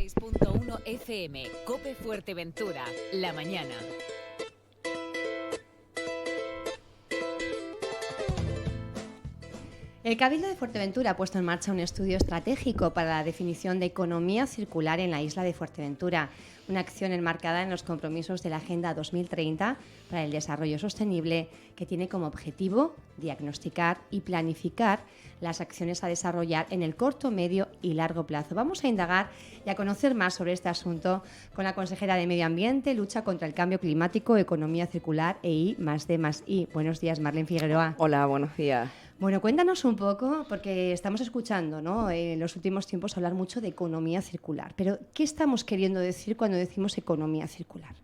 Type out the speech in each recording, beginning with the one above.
106.1 FM, COPE Fuerteventura, la mañana. El Cabildo de Fuerteventura ha puesto en marcha un estudio estratégico para la definición de economía circular en la isla de Fuerteventura, una acción enmarcada en los compromisos de la Agenda 2030 para el Desarrollo Sostenible, que tiene como objetivo diagnosticar y planificar las acciones a desarrollar en el corto, medio y largo plazo. Vamos a indagar y a conocer más sobre este asunto con la consejera de Medio Ambiente, Lucha contra el Cambio Climático, Economía Circular e I+D+I. Buenos días, Marlene Figueroa. Hola, buenos días. Bueno, cuéntanos un poco, porque estamos escuchando, ¿no?, en los últimos tiempos hablar mucho de economía circular, pero ¿qué estamos queriendo decir cuando decimos economía circular?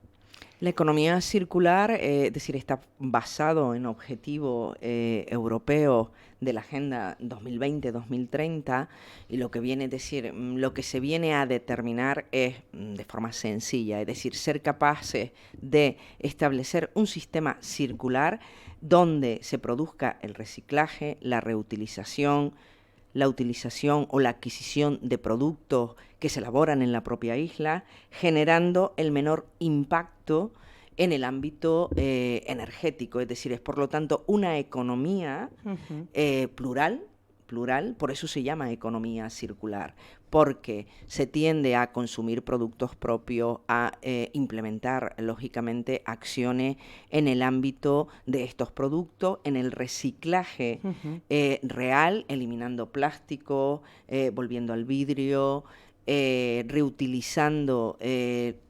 La economía circular, es decir, está basado en objetivos europeos de la Agenda 2020-2030 y lo que viene a decir, lo que se viene a determinar es de forma sencilla, es decir, ser capaces de establecer un sistema circular donde se produzca el reciclaje, la reutilización, la utilización o la adquisición de productos que se elaboran en la propia isla, generando el menor impacto en el ámbito energético, es decir, es por lo tanto una economía plural, por eso se llama economía circular, porque se tiende a consumir productos propios, a implementar, lógicamente, acciones en el ámbito de estos productos, en el reciclaje real, eliminando plástico, volviendo al vidrio, reutilizando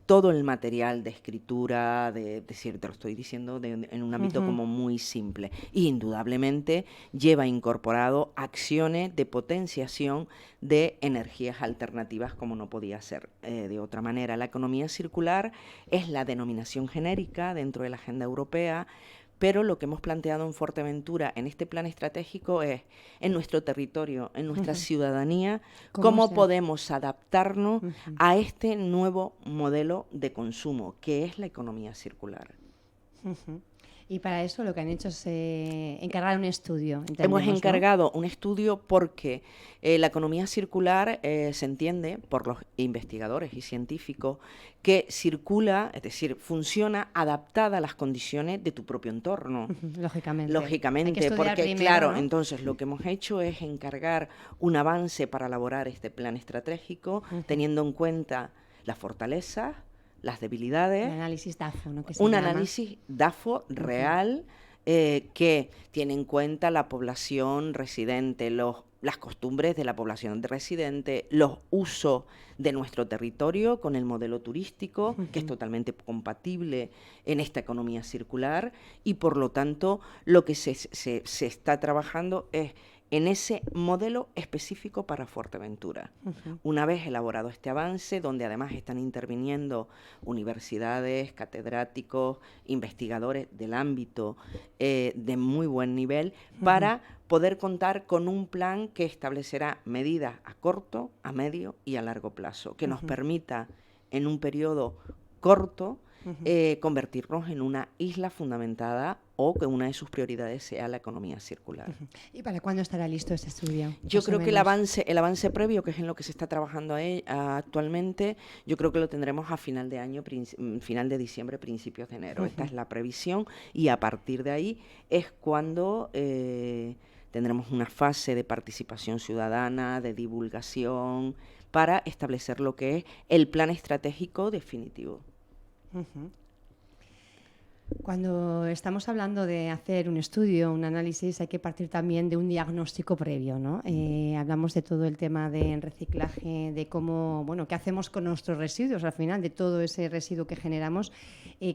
todo el material de escritura, de decir, te lo estoy diciendo en un ámbito como muy simple. Y indudablemente lleva incorporado acciones de potenciación de energías alternativas, como no podía ser de otra manera. La economía circular es la denominación genérica dentro de la agenda europea, pero lo que hemos planteado en Fuerteventura en este plan estratégico es, en nuestro territorio, en nuestra ciudadanía, cómo podemos adaptarnos a este nuevo modelo de consumo, que es la economía circular. Y para eso lo que han hecho es encargar un estudio. Hemos encargado, ¿no?, un estudio porque la economía circular se entiende por los investigadores y científicos que circula, es decir, funciona adaptada a las condiciones de tu propio entorno. Lógicamente. Lógicamente, porque primero, claro, ¿no? entonces lo que hemos hecho es encargar un avance para elaborar este plan estratégico, teniendo en cuenta las fortalezas, las debilidades. Un análisis DAFO, ¿no?, que se un llama. análisis DAFO real que tiene en cuenta la población residente, las costumbres de la población residente, los usos de nuestro territorio con el modelo turístico, que es totalmente compatible en esta economía circular, y por lo tanto lo que se está trabajando es en ese modelo específico para Fuerteventura. Una vez elaborado este avance, donde además están interviniendo universidades, catedráticos, investigadores del ámbito de muy buen nivel, para poder contar con un plan que establecerá medidas a corto, a medio y a largo plazo, que nos permita en un periodo corto convertirnos en una isla fundamentada o que una de sus prioridades sea la economía circular. ¿Y para cuándo estará listo este estudio? Yo creo que el avance previo, que es en lo que se está trabajando actualmente, yo creo que lo tendremos a final de año, final de diciembre, principios de enero. Esta es la previsión y a partir de ahí es cuando tendremos una fase de participación ciudadana, de divulgación, para establecer lo que es el plan estratégico definitivo. Cuando estamos hablando de hacer un estudio, un análisis, hay que partir también de un diagnóstico previo, ¿no? Hablamos de todo el tema del reciclaje, de cómo, bueno, qué hacemos con nuestros residuos al final, de todo ese residuo que generamos.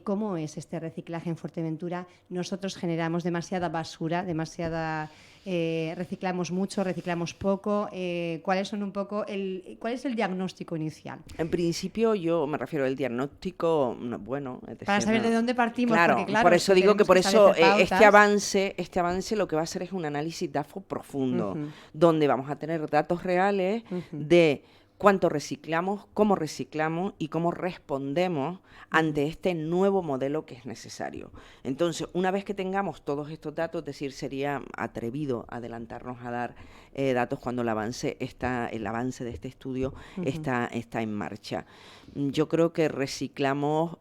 ¿Cómo es este reciclaje en Fuerteventura? Nosotros generamos demasiada basura, reciclamos mucho, reciclamos poco. ¿Cuál es el diagnóstico inicial? En principio, yo me refiero al diagnóstico, bueno, es decir, para saber de dónde partimos. Claro, porque, claro, por eso digo que por eso este avance lo que va a hacer es un análisis DAFO profundo, donde vamos a tener datos reales de cuánto reciclamos y cómo respondemos ante este nuevo modelo que es necesario. Entonces, una vez que tengamos todos estos datos, es decir, sería atrevido adelantarnos a dar datos cuando el avance de este estudio está en marcha. Yo creo que reciclamos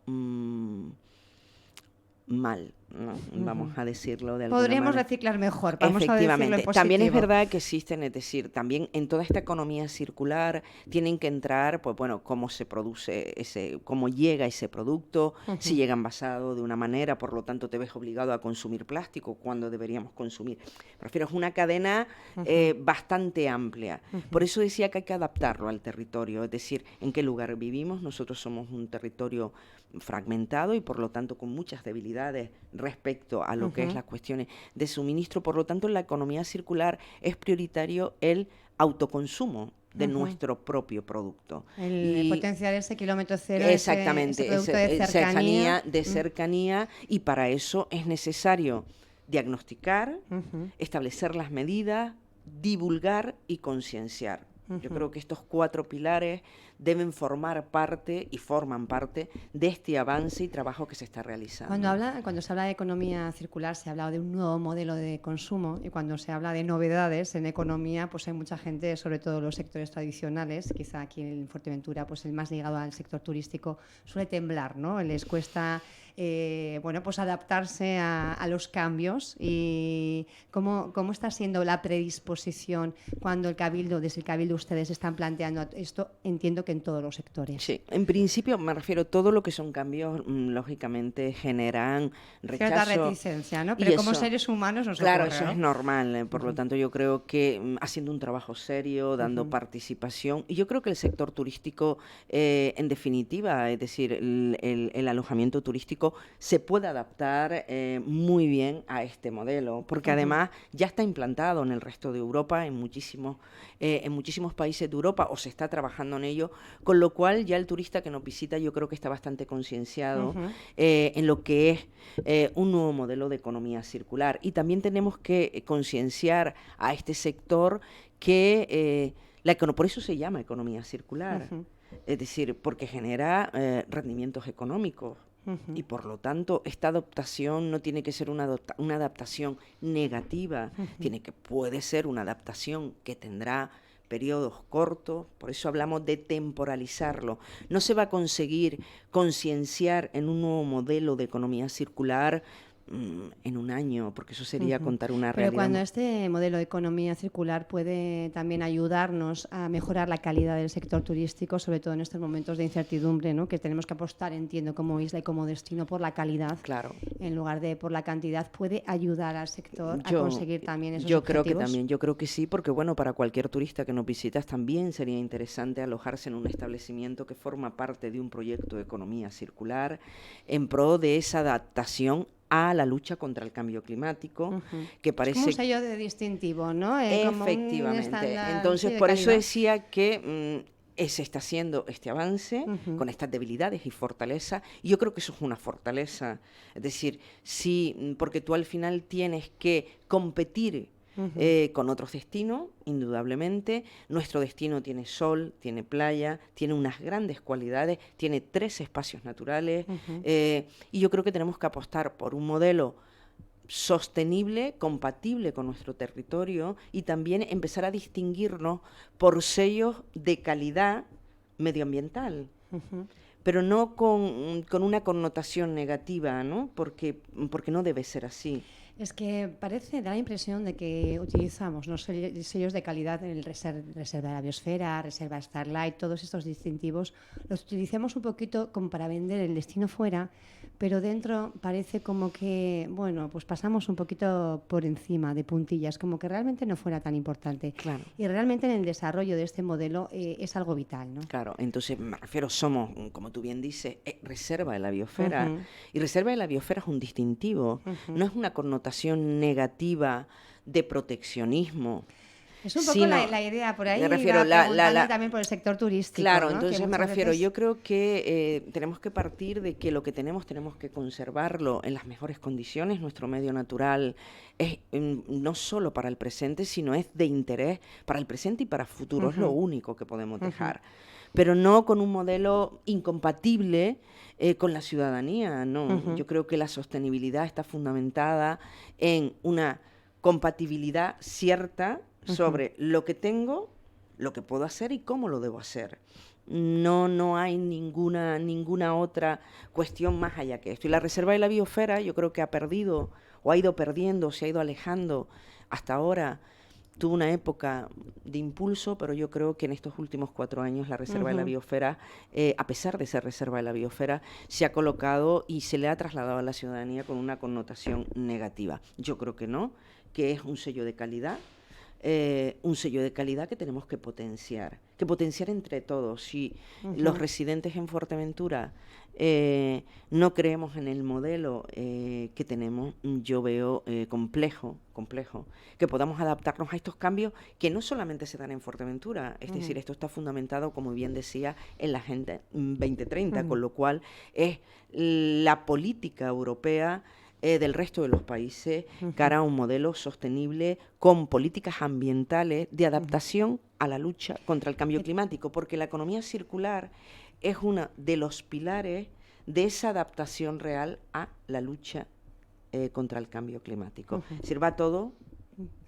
mal, ¿no? Vamos a decirlo de alguna manera. Podríamos reciclar mejor, vamos a decirlo en positivo. También es verdad que existen, es decir, también en toda esta economía circular tienen que entrar, pues bueno, cómo se produce cómo llega ese producto, si llega envasado de una manera, por lo tanto te ves obligado a consumir plástico cuando deberíamos consumir. Prefiero, es una cadena bastante amplia. Por eso decía que hay que adaptarlo al territorio, es decir, en qué lugar vivimos. Nosotros somos un territorio fragmentado y por lo tanto con muchas debilidades respecto a lo que es las cuestiones de suministro. Por lo tanto, en la economía circular es prioritario el autoconsumo de nuestro propio producto. El potenciar ese kilómetro cero, exactamente, ese producto de cercanía, y para eso es necesario diagnosticar, establecer las medidas, divulgar y concienciar. Yo creo que estos 4 pilares deben formar parte y forman parte de este avance y trabajo que se está realizando. Cuando se habla de economía circular, se ha hablado de un nuevo modelo de consumo, y cuando se habla de novedades en economía, pues hay mucha gente, sobre todo los sectores tradicionales, quizá aquí en Fuerteventura, pues el más ligado al sector turístico, suele temblar, ¿no? Les cuesta pues adaptarse a los cambios. Y ¿cómo está siendo la predisposición cuando desde el Cabildo ustedes están planteando esto? Entiendo que en todos los sectores. Sí, en principio me refiero a todo lo que son cambios, lógicamente generan rechazo. Cierta reticencia, ¿no? Pero como seres humanos nos claro, ocurre, eso ¿no? es normal, por lo tanto yo creo que haciendo un trabajo serio, dando participación, y yo creo que el sector turístico, en definitiva, es decir, el alojamiento turístico se puede adaptar muy bien a este modelo, porque además ya está implantado en el resto de Europa, en muchísimos países de Europa, o se está trabajando en ello, con lo cual ya el turista que nos visita yo creo que está bastante concienciado en lo que es un nuevo modelo de economía circular. Y también tenemos que concienciar a este sector que por eso se llama economía circular, es decir, porque genera rendimientos económicos. Y por lo tanto, esta adaptación no tiene que ser una adaptación negativa, puede ser una adaptación que tendrá periodos cortos, por eso hablamos de temporalizarlo. No se va a conseguir concienciar en un nuevo modelo de economía circular en un año, porque eso sería contar una realidad. Pero cuando este modelo de economía circular puede también ayudarnos a mejorar la calidad del sector turístico, sobre todo en estos momentos de incertidumbre, ¿no? Que tenemos que apostar, entiendo, como isla y como destino por la calidad, claro, en lugar de por la cantidad, puede ayudar al sector a conseguir también esos objetivos. Yo creo que sí, porque bueno, para cualquier turista que nos visita también sería interesante alojarse en un establecimiento que forma parte de un proyecto de economía circular en pro de esa adaptación a la lucha contra el cambio climático, que parece... Es como un sello de distintivo, ¿no? Efectivamente. Entonces, por eso decía que se está haciendo este avance con estas debilidades y fortalezas, y yo creo que eso es una fortaleza. Es decir, sí, porque tú al final tienes que competir con otros destinos, indudablemente. Nuestro destino tiene sol, tiene playa, tiene unas grandes cualidades, tiene 3 espacios naturales, y yo creo que tenemos que apostar por un modelo sostenible, compatible con nuestro territorio, y también empezar a distinguirnos por sellos de calidad medioambiental. Pero no con una connotación negativa, ¿no? Porque no debe ser así. Es que da la impresión de que utilizamos los sellos de calidad en el Reserva de la Biosfera, Reserva Starlight, todos estos distintivos, los utilicemos un poquito como para vender el destino fuera, pero dentro parece como que, bueno, pues pasamos un poquito por encima de puntillas, como que realmente no fuera tan importante. Claro. Y realmente en el desarrollo de este modelo es algo vital, ¿no? Claro, entonces me refiero, somos, como tú bien dices, Reserva de la Biosfera, y Reserva de la Biosfera es un distintivo, no es una connotación negativa de proteccionismo. Es un poco la idea por ahí, me refiero, también por el sector turístico. Claro, ¿no? entonces me refiero, yo creo que tenemos que partir de que lo que tenemos que conservarlo en las mejores condiciones. Nuestro medio natural es no solo para el presente, sino es de interés para el presente y para el futuro. Es lo único que podemos dejar. Pero no con un modelo incompatible con la ciudadanía, no. Yo creo que la sostenibilidad está fundamentada en una compatibilidad cierta sobre lo que tengo, lo que puedo hacer y cómo lo debo hacer. No hay ninguna otra cuestión más allá que esto. Y la reserva de la biosfera yo creo que ha perdido, o ha ido perdiendo, se ha ido alejando hasta ahora. Tuvo una época de impulso, pero yo creo que en estos últimos 4 años la reserva de la biosfera, a pesar de ser reserva de la biosfera, se ha colocado y se le ha trasladado a la ciudadanía con una connotación negativa. Yo creo que no, que es un sello de calidad, que tenemos que potenciar entre todos. Si los residentes en Fuerteventura no creemos en el modelo que tenemos, yo veo complejo que podamos adaptarnos a estos cambios que no solamente se dan en Fuerteventura, es decir, esto está fundamentado, como bien decía, en la Agenda 2030, con lo cual es la política europea del resto de los países cara a un modelo sostenible con políticas ambientales de adaptación a la lucha contra el cambio climático, porque la economía circular es uno de los pilares de esa adaptación real a la lucha contra el cambio climático. Sirva todo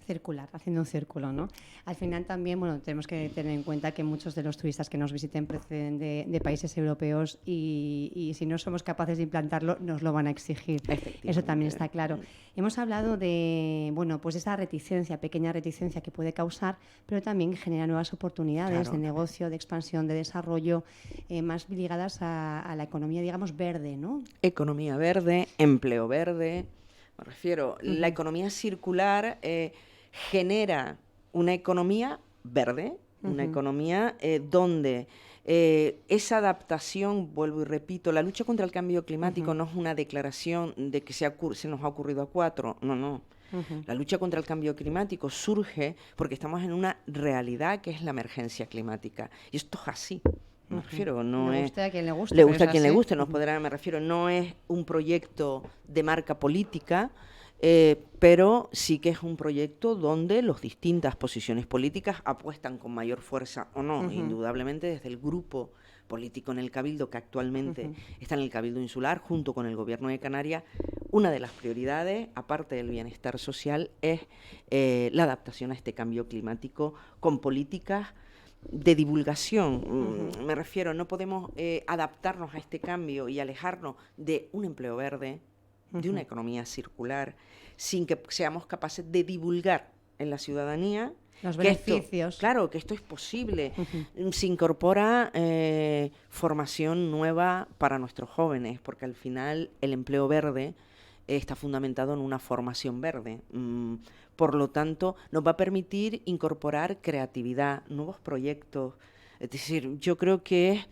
circular, haciendo un círculo, ¿no? Al final también, bueno, tenemos que tener en cuenta que muchos de los turistas que nos visiten proceden de países europeos y si no somos capaces de implantarlo, nos lo van a exigir. Eso también está claro. Hemos hablado de, bueno, pues esa reticencia, pequeña reticencia que puede causar, pero también genera nuevas oportunidades de negocio, de expansión, de desarrollo, más ligadas a la economía, digamos, verde, ¿no? Economía verde, empleo verde. Me refiero, la economía circular genera una economía verde, una economía donde esa adaptación, vuelvo y repito, la lucha contra el cambio climático no es una declaración de que se nos ha ocurrido a 4, no. La lucha contra el cambio climático surge porque estamos en una realidad que es la emergencia climática. Y esto es así. Me refiero, no le es... guste a quien le guste. Le gusta a quien le guste, me refiero, no es un proyecto de marca política, pero sí que es un proyecto donde las distintas posiciones políticas apuestan con mayor fuerza o no, indudablemente desde el grupo político en el Cabildo, que actualmente está en el Cabildo Insular, junto con el Gobierno de Canarias. Una de las prioridades, aparte del bienestar social, es la adaptación a este cambio climático con políticas de divulgación. Me refiero, no podemos adaptarnos a este cambio y alejarnos de un empleo verde, de una economía circular, sin que seamos capaces de divulgar en la ciudadanía los beneficios. Que esto es posible. Se incorpora formación nueva para nuestros jóvenes, porque al final el empleo verde está fundamentado en una formación verde. Por lo tanto, nos va a permitir incorporar creatividad, nuevos proyectos. Es decir, yo creo que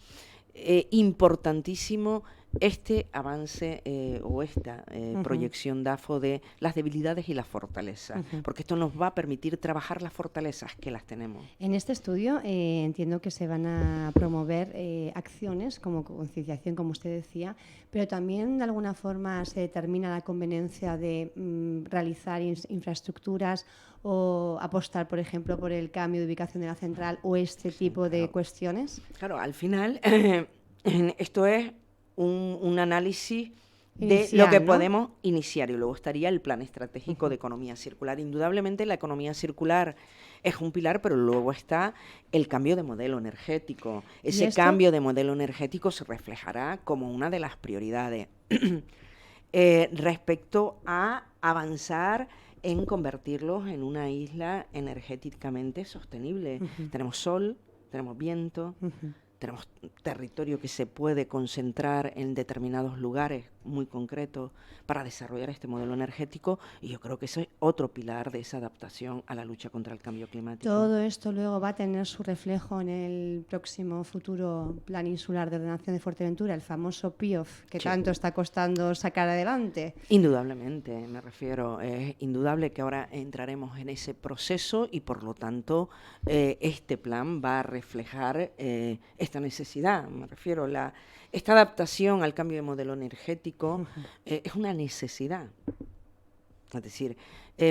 es importantísimo este avance o esta proyección DAFO de las debilidades y las fortalezas, porque esto nos va a permitir trabajar las fortalezas que las tenemos. En este estudio entiendo que se van a promover acciones como concienciación, como usted decía, pero también de alguna forma se determina la conveniencia de realizar infraestructuras o apostar, por ejemplo, por el cambio de ubicación de la central o este tipo de cuestiones. Claro, al final esto es un análisis de lo que podemos iniciar, y luego estaría el plan estratégico de economía circular. Indudablemente la economía circular es un pilar, pero luego está el cambio de modelo energético. Ese cambio de modelo energético se reflejará como una de las prioridades respecto a avanzar en convertirlos en una isla energéticamente sostenible. Tenemos sol, tenemos viento, tenemos territorio que se puede concentrar en determinados lugares, muy concretos para desarrollar este modelo energético, y yo creo que eso es otro pilar de esa adaptación a la lucha contra el cambio climático. Todo esto luego va a tener su reflejo en el próximo futuro Plan Insular de Ordenación de Fuerteventura, el famoso PIOF, que tanto está costando sacar adelante. Indudablemente, me refiero, es indudable que ahora entraremos en ese proceso y por lo tanto este plan va a reflejar esta necesidad, me refiero, esta adaptación al cambio de modelo energético es una necesidad. Es decir,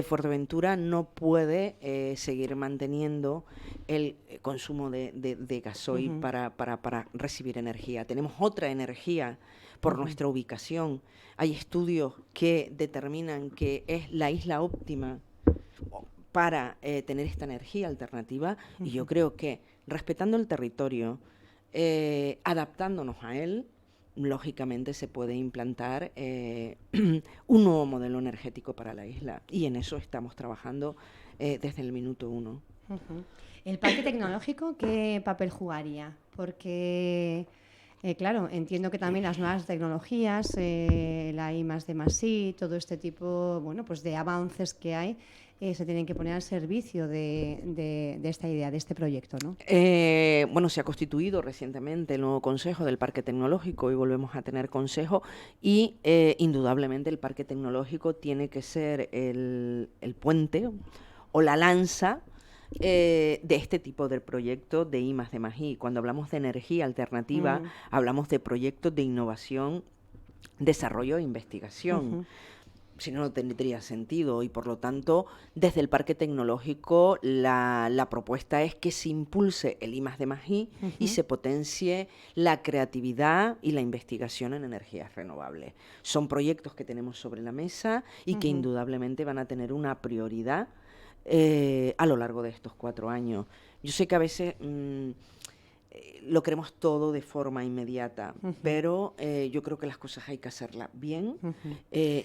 Fuerteventura no puede seguir manteniendo el consumo de gasoil para recibir energía. Tenemos otra energía por nuestra ubicación. Hay estudios que determinan que es la isla óptima para tener esta energía alternativa, y yo creo que respetando el territorio, adaptándonos a él, lógicamente se puede implantar un nuevo modelo energético para la isla, y en eso estamos trabajando desde el minuto 1. ¿El parque tecnológico qué papel jugaría? Porque, claro, entiendo que también las nuevas tecnologías, la I+D+I, todo este tipo, bueno, pues de avances que hay, se tienen que poner al servicio de esta idea, de este proyecto, ¿no? Bueno, se ha constituido recientemente el nuevo Consejo del Parque Tecnológico y volvemos a tener consejo, y indudablemente el Parque Tecnológico tiene que ser el puente o la lanza de este tipo de proyectos de I+D+I. Cuando hablamos de energía alternativa, hablamos de proyectos de innovación, desarrollo e investigación. Si no, no tendría sentido, y por lo tanto, desde el Parque Tecnológico la propuesta es que se impulse el I+D+I y se potencie la creatividad y la investigación en energías renovables. Son proyectos que tenemos sobre la mesa y que indudablemente van a tener una prioridad a lo largo de estos 4 años. Yo sé que a veces lo queremos todo de forma inmediata, pero yo creo que las cosas hay que hacerlas bien,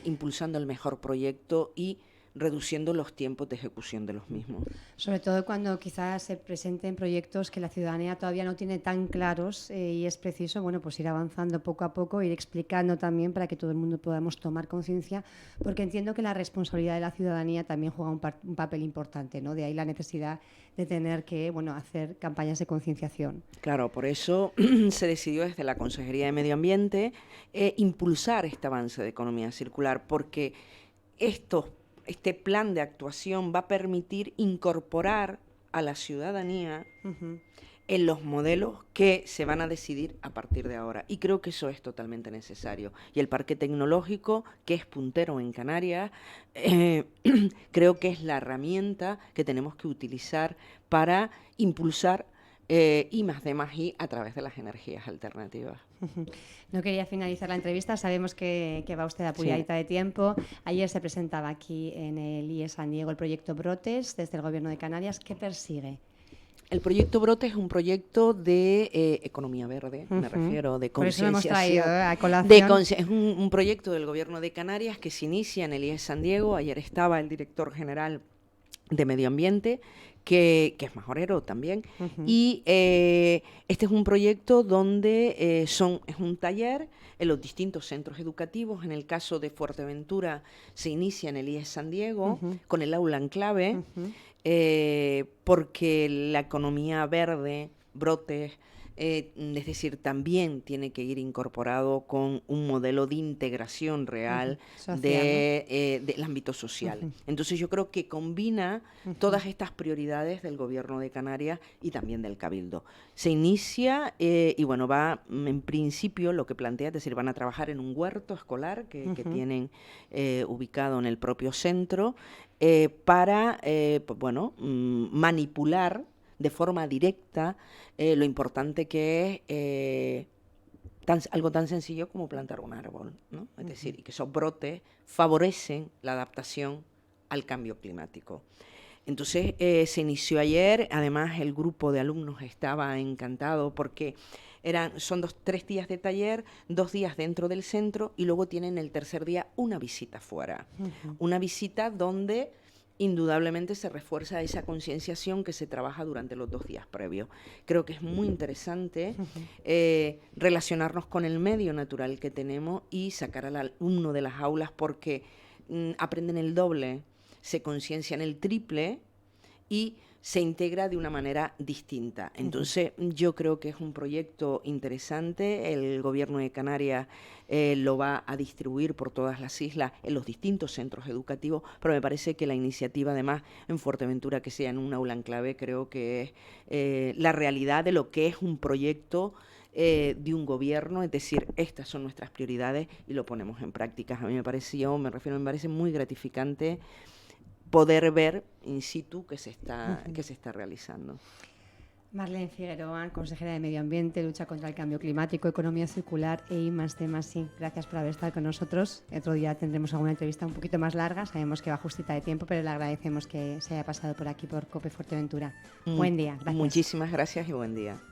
impulsando el mejor proyecto y reduciendo los tiempos de ejecución de los mismos. Sobre todo cuando quizás se presenten proyectos que la ciudadanía todavía no tiene tan claros, y es preciso, bueno, pues ir avanzando poco a poco, ir explicando también para que todo el mundo podamos tomar conciencia, porque entiendo que la responsabilidad de la ciudadanía también juega un papel importante, ¿no? De ahí la necesidad de tener que, bueno, hacer campañas de concienciación. Claro, por eso se decidió desde la Consejería de Medio Ambiente impulsar este avance de economía circular, porque este plan de actuación va a permitir incorporar a la ciudadanía en los modelos que se van a decidir a partir de ahora. Y creo que eso es totalmente necesario. Y el Parque Tecnológico, que es puntero en Canarias, creo que es la herramienta que tenemos que utilizar para impulsar I+D+I a través de las energías alternativas. No quería finalizar la entrevista, sabemos que va usted apuradita de tiempo. Ayer se presentaba aquí en el IES San Diego el proyecto Brotes desde el Gobierno de Canarias. ¿Qué persigue? El proyecto Brotes es un proyecto de economía verde, me refiero, de concienciación. Por eso lo hemos traído a colación. Es un proyecto del Gobierno de Canarias que se inicia en el IES San Diego. Ayer estaba el director general de Medio Ambiente, que es majorero también, y este es un proyecto donde es un taller en los distintos centros educativos. En el caso de Fuerteventura se inicia en el IES San Diego con el aula en clave, porque la economía verde, Brotes, es decir, también tiene que ir incorporado con un modelo de integración real del ámbito social. Entonces yo creo que combina todas estas prioridades del Gobierno de Canarias y también del Cabildo. Se inicia y bueno, va en principio lo que plantea, es decir, van a trabajar en un huerto escolar que tienen ubicado en el propio centro para, pues bueno, manipular de forma directa lo importante que es algo tan sencillo como plantar un árbol, ¿no? Es decir, y que esos brotes favorecen la adaptación al cambio climático. Entonces se inició ayer, además el grupo de alumnos estaba encantado porque son 3 días de taller, 2 días dentro del centro y luego tienen el tercer día una visita fuera. Una visita donde indudablemente se refuerza esa concienciación que se trabaja durante los 2 días previos. Creo que es muy interesante relacionarnos con el medio natural que tenemos y sacar al alumno de las aulas porque aprenden el doble, se conciencian el triple y se integra de una manera distinta. Entonces, yo creo que es un proyecto interesante. El Gobierno de Canarias lo va a distribuir por todas las islas en los distintos centros educativos, pero me parece que la iniciativa, además, en Fuerteventura, que sea en un aula enclave, creo que es la realidad de lo que es un proyecto de un gobierno, es decir, estas son nuestras prioridades y lo ponemos en práctica. A mí me parece muy gratificante poder ver in situ que se está realizando. Marlene Figueroa, consejera de Medio Ambiente, lucha contra el cambio climático, economía circular e I+D+I. Gracias por haber estado con nosotros. Otro día tendremos alguna entrevista un poquito más larga. Sabemos que va justita de tiempo, pero le agradecemos que se haya pasado por aquí por COPE Fuerteventura. Buen día. Gracias. Muchísimas gracias y buen día.